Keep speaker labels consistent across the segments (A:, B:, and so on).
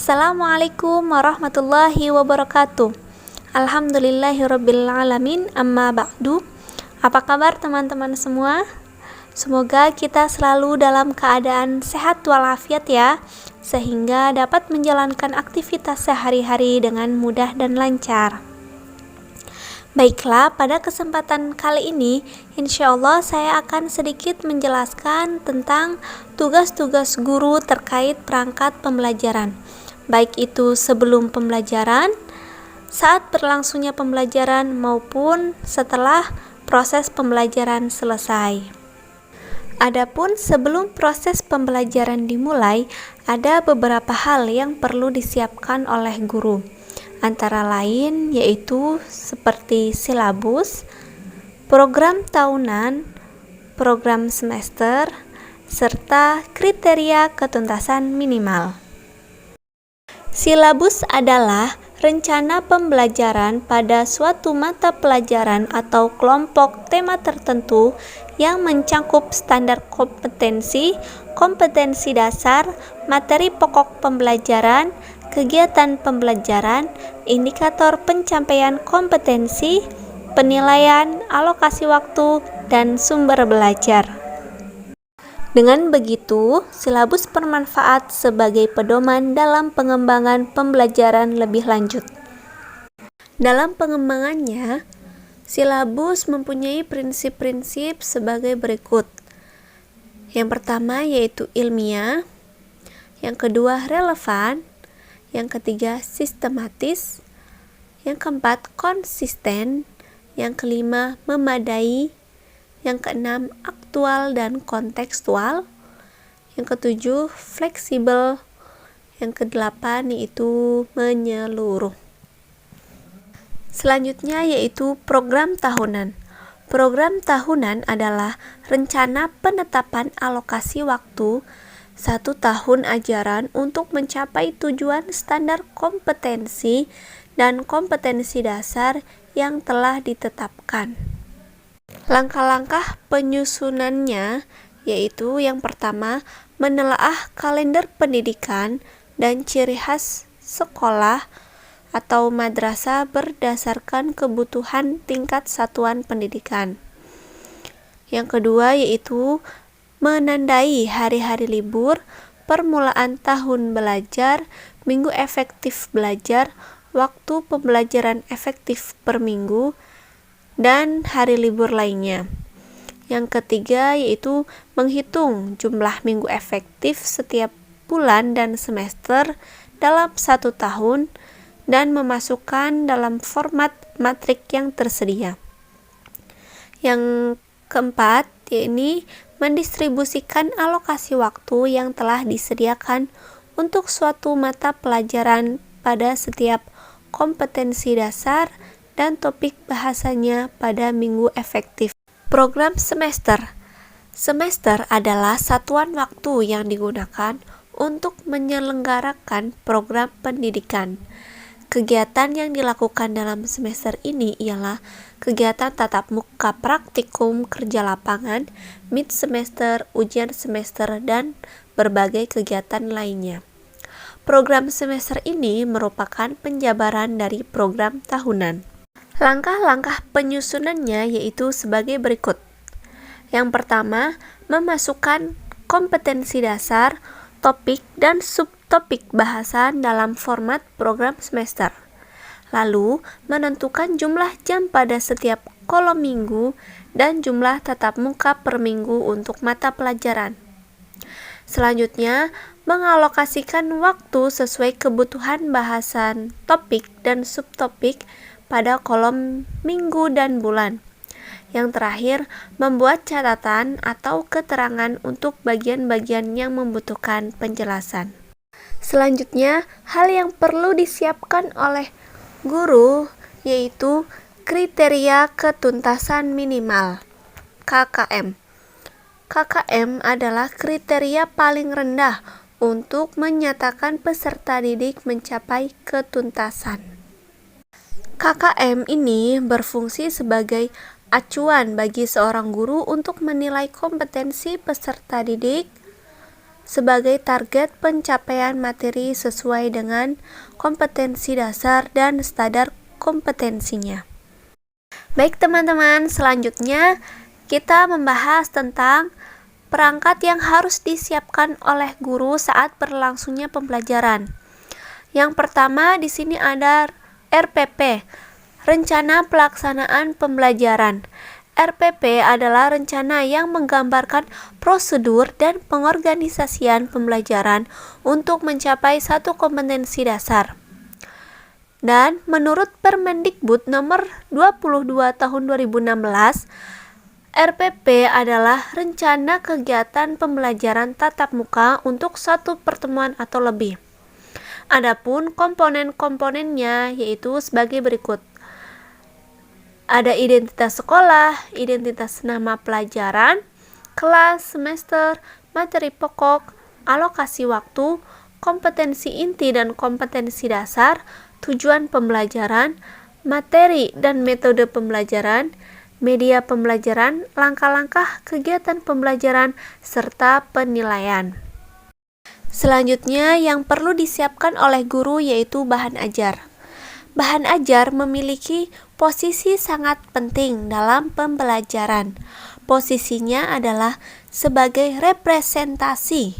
A: Assalamualaikum warahmatullahi wabarakatuh. Alhamdulillahirrabbilalamin, amma ba'du. Apa kabar teman-teman semua? Semoga kita selalu dalam keadaan sehat walafiat ya, sehingga dapat menjalankan aktivitas sehari-hari dengan mudah dan lancar. Baiklah, pada kesempatan kali ini, insya Allah saya akan sedikit menjelaskan tentang tugas-tugas guru terkait perangkat pembelajaran. Baik itu sebelum pembelajaran, saat berlangsungnya pembelajaran, maupun setelah proses pembelajaran selesai. Adapun sebelum proses pembelajaran dimulai, ada beberapa hal yang perlu disiapkan oleh guru. Antara lain yaitu seperti silabus, program tahunan, program semester, serta kriteria ketuntasan minimal. Silabus adalah rencana pembelajaran pada suatu mata pelajaran atau kelompok tema tertentu yang mencakup standar kompetensi, kompetensi dasar, materi pokok pembelajaran, kegiatan pembelajaran, indikator pencapaian kompetensi, penilaian, alokasi waktu, dan sumber belajar. Dengan begitu, silabus bermanfaat sebagai pedoman dalam pengembangan pembelajaran lebih lanjut. Dalam pengembangannya, silabus mempunyai prinsip-prinsip sebagai berikut. Yang pertama yaitu ilmiah, yang kedua relevan, yang ketiga sistematis, yang keempat konsisten, yang kelima memadai, yang keenam aktual dan kontekstual, yang ketujuh fleksibel, yang kedelapan yaitu menyeluruh. Selanjutnya yaitu program tahunan. Program tahunan adalah rencana penetapan alokasi waktu 1 tahun ajaran untuk mencapai tujuan standar kompetensi dan kompetensi dasar yang telah ditetapkan. Langkah-langkah penyusunannya yaitu yang pertama, menelaah kalender pendidikan dan ciri khas sekolah atau madrasah berdasarkan kebutuhan tingkat satuan pendidikan. Yang kedua yaitu menandai hari-hari libur, permulaan tahun belajar, minggu efektif belajar, waktu pembelajaran efektif per minggu, dan hari libur lainnya. Yang ketiga yaitu menghitung jumlah minggu efektif setiap bulan dan semester dalam 1 tahun dan memasukkan dalam format matrik yang tersedia. Yang keempat yaitu mendistribusikan alokasi waktu yang telah disediakan untuk suatu mata pelajaran pada setiap kompetensi dasar dan topik bahasanya pada minggu efektif. Program semester. Semester adalah satuan waktu yang digunakan untuk menyelenggarakan program pendidikan. Kegiatan yang dilakukan dalam semester ini ialah kegiatan tatap muka praktikum kerja lapangan, mid semester, ujian semester, dan berbagai kegiatan lainnya. Program semester ini merupakan penjabaran dari program tahunan. Langkah-langkah penyusunannya yaitu sebagai berikut. Yang pertama, memasukkan kompetensi dasar, topik, dan subtopik bahasan dalam format program semester. Lalu, menentukan jumlah jam pada setiap kolom minggu dan jumlah tatap muka per minggu untuk mata pelajaran. Selanjutnya, mengalokasikan waktu sesuai kebutuhan bahasan topik dan subtopik pada kolom minggu dan bulan. Yang terakhir, membuat catatan atau keterangan untuk bagian-bagian yang membutuhkan penjelasan. Selanjutnya, hal yang perlu disiapkan oleh guru yaitu kriteria ketuntasan minimal (KKM). KKM adalah kriteria paling rendah untuk menyatakan peserta didik mencapai ketuntasan. KKM ini berfungsi sebagai acuan bagi seorang guru untuk menilai kompetensi peserta didik sebagai target pencapaian materi sesuai dengan kompetensi dasar dan standar kompetensinya. Baik teman-teman, selanjutnya kita membahas tentang perangkat yang harus disiapkan oleh guru saat berlangsungnya pembelajaran. Yang pertama di sini ada RPP, Rencana Pelaksanaan Pembelajaran. RPP adalah rencana yang menggambarkan prosedur dan pengorganisasian pembelajaran untuk mencapai satu kompetensi dasar. Dan menurut Permendikbud nomor 22 tahun 2016, RPP adalah rencana kegiatan pembelajaran tatap muka untuk satu pertemuan atau lebih. Adapun komponen-komponennya yaitu sebagai berikut. Ada identitas sekolah, identitas nama pelajaran, kelas, semester, materi pokok, alokasi waktu, kompetensi inti dan kompetensi dasar, tujuan pembelajaran, materi dan metode pembelajaran, media pembelajaran, langkah-langkah kegiatan pembelajaran, serta penilaian. Selanjutnya yang perlu disiapkan oleh guru yaitu bahan ajar. Bahan ajar memiliki posisi sangat penting dalam pembelajaran. Posisinya adalah sebagai representasi,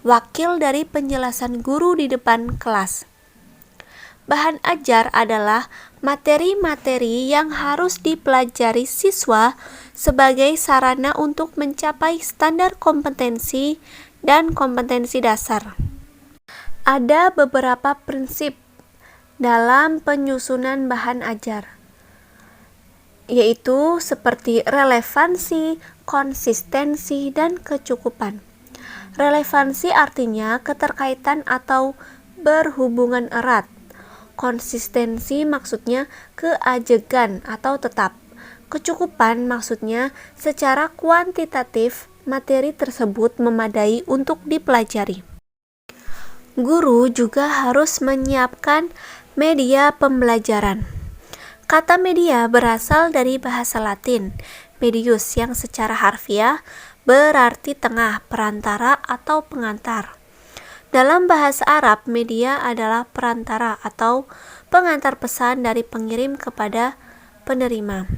A: wakil dari penjelasan guru di depan kelas. Bahan ajar adalah materi-materi yang harus dipelajari siswa sebagai sarana untuk mencapai standar kompetensi dan kompetensi dasar. Ada beberapa prinsip dalam penyusunan bahan ajar, yaitu seperti relevansi, konsistensi, dan kecukupan. Relevansi artinya keterkaitan atau berhubungan erat. Konsistensi maksudnya keajegan atau tetap. Kecukupan maksudnya secara kuantitatif materi tersebut memadai untuk dipelajari. Guru juga harus menyiapkan media pembelajaran. Kata media berasal dari bahasa Latin, medius, yang secara harfiah berarti tengah, perantara, atau pengantar. Dalam bahasa Arab, media adalah perantara atau pengantar pesan dari pengirim kepada penerima.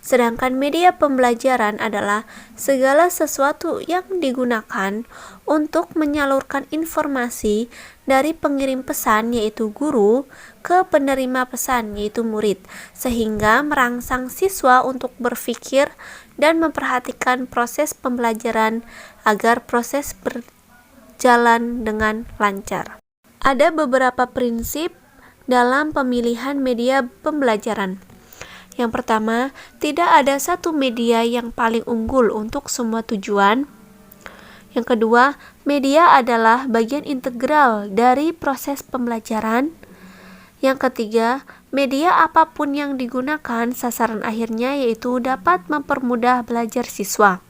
A: Sedangkan media pembelajaran adalah segala sesuatu yang digunakan untuk menyalurkan informasi dari pengirim pesan yaitu guru ke penerima pesan yaitu murid, sehingga merangsang siswa untuk berpikir dan memperhatikan proses pembelajaran agar proses berjalan dengan lancar. Ada beberapa prinsip dalam pemilihan media pembelajaran. Yang pertama, tidak ada satu media yang paling unggul untuk semua tujuan. Yang kedua, media adalah bagian integral dari proses pembelajaran. Yang ketiga, media apapun yang digunakan, sasaran akhirnya yaitu dapat mempermudah belajar siswa.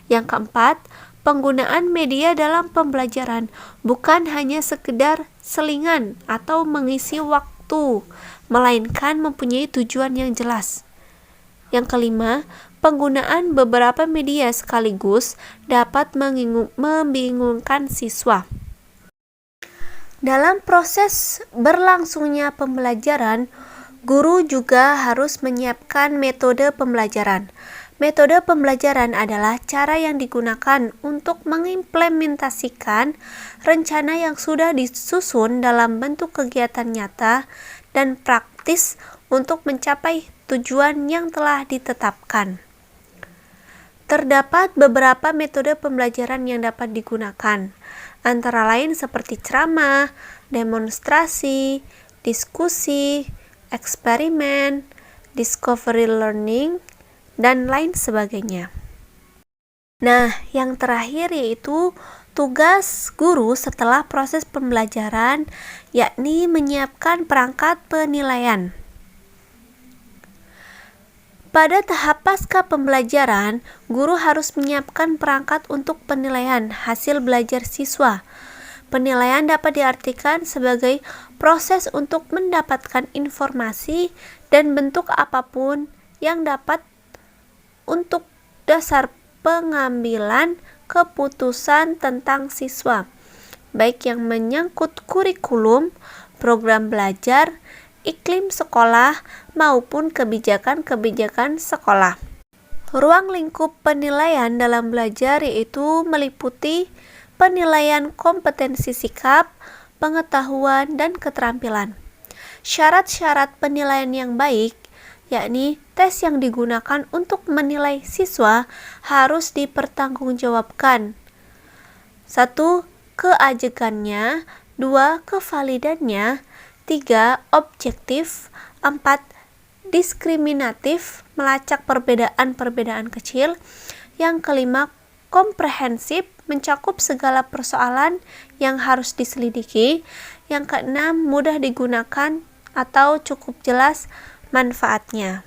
A: Yang keempat, penggunaan media dalam pembelajaran bukan hanya sekedar selingan atau mengisi waktu, melainkan mempunyai tujuan yang jelas. Yang kelima, penggunaan beberapa media sekaligus dapat membingungkan siswa. Dalam proses berlangsungnya pembelajaran, guru juga harus menyiapkan metode pembelajaran. Metode pembelajaran adalah cara yang digunakan untuk mengimplementasikan rencana yang sudah disusun dalam bentuk kegiatan nyata dan praktis untuk mencapai tujuan yang telah ditetapkan. Terdapat beberapa metode pembelajaran yang dapat digunakan, antara lain seperti ceramah, demonstrasi, diskusi, eksperimen, discovery learning, dan lain sebagainya. Nah, yang terakhir yaitu tugas guru setelah proses pembelajaran, yakni menyiapkan perangkat penilaian. Pada tahap pasca pembelajaran, guru harus menyiapkan perangkat untuk penilaian hasil belajar siswa. Penilaian dapat diartikan sebagai proses untuk mendapatkan informasi dan bentuk apapun yang dapat untuk dasar pengambilan keputusan tentang siswa, baik yang menyangkut kurikulum, program belajar, iklim sekolah, maupun kebijakan-kebijakan sekolah. Ruang lingkup penilaian dalam belajar yaitu meliputi penilaian kompetensi sikap, pengetahuan, dan keterampilan. Syarat-syarat penilaian yang baik, yakni tes yang digunakan untuk menilai siswa harus dipertanggungjawabkan. 1. Keajegannya, 2. Kevalidannya, 3. Objektif, 4. Diskriminatif, melacak perbedaan-perbedaan kecil, yang kelima komprehensif, mencakup segala persoalan yang harus diselidiki, yang keenam mudah digunakan atau cukup jelas manfaatnya.